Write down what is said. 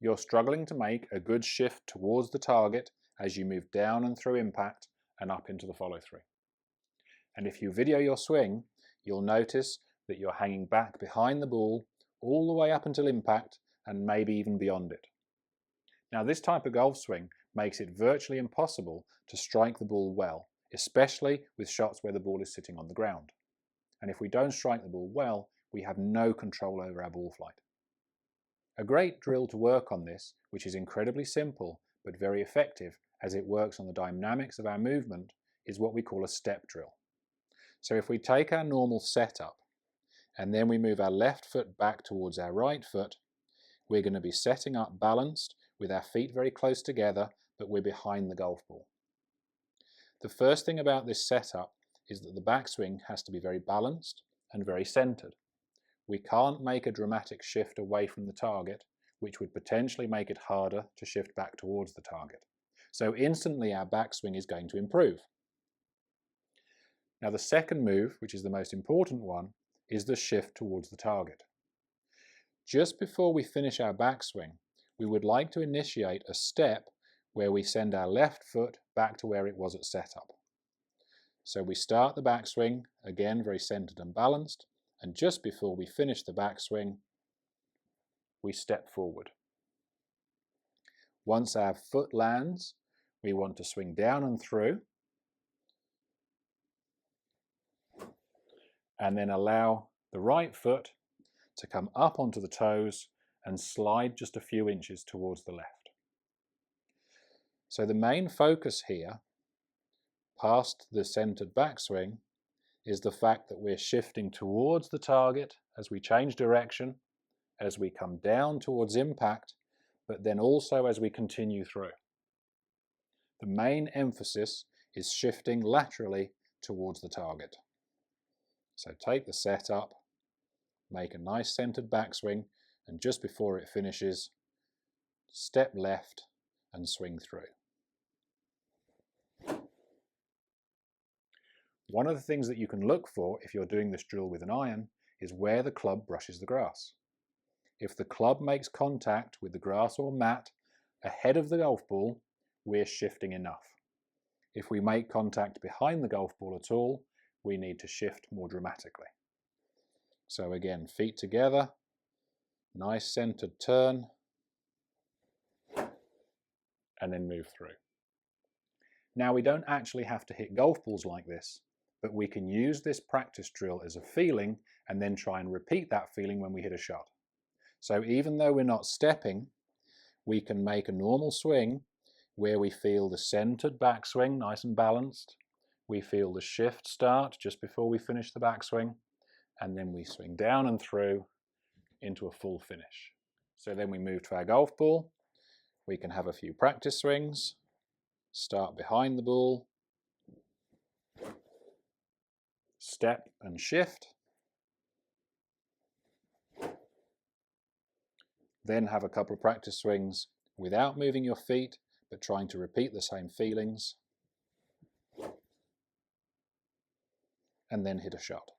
you're struggling to make a good shift towards the target as you move down and through impact and up into the follow-through. And if you video your swing, you'll notice that you're hanging back behind the ball all the way up until impact and maybe even beyond it. Now, this type of golf swing makes it virtually impossible to strike the ball well, especially with shots where the ball is sitting on the ground. And if we don't strike the ball well, we have no control over our ball flight. A great drill to work on this, which is incredibly simple but very effective as it works on the dynamics of our movement, is what we call a step drill. So if we take our normal setup and then we move our left foot back towards our right foot, we're going to be setting up balanced with our feet very close together, but we're behind the golf ball. The first thing about this setup is that the backswing has to be very balanced and very centered. We can't make a dramatic shift away from the target, which would potentially make it harder to shift back towards the target. So instantly our backswing is going to improve. Now the second move, which is the most important one, is the shift towards the target. Just before we finish our backswing, we would like to initiate a step where we send our left foot back to where it was at setup. So we start the backswing, again very centered and balanced, and just before we finish the backswing, we step forward. Once our foot lands, we want to swing down and through, and then allow the right foot to come up onto the toes and slide just a few inches towards the left. So the main focus here, past the centered backswing, is the fact that we're shifting towards the target as we change direction, as we come down towards impact, but then also as we continue through. The main emphasis is shifting laterally towards the target. So take the setup, make a nice centered backswing, and just before it finishes, step left and swing through. One of the things that you can look for if you're doing this drill with an iron is where the club brushes the grass. If the club makes contact with the grass or mat ahead of the golf ball, we're shifting enough. If we make contact behind the golf ball at all, we need to shift more dramatically. So again, feet together, nice centered turn, and then move through. Now we don't actually have to hit golf balls like this, but we can use this practice drill as a feeling and then try and repeat that feeling when we hit a shot. So even though we're not stepping, we can make a normal swing where we feel the centered backswing nice and balanced, we feel the shift start just before we finish the backswing, and then we swing down and through into a full finish. So then we move to our golf ball. We can have a few practice swings, start behind the ball, step and shift, then have a couple of practice swings without moving your feet, but trying to repeat the same feelings, and then hit a shot.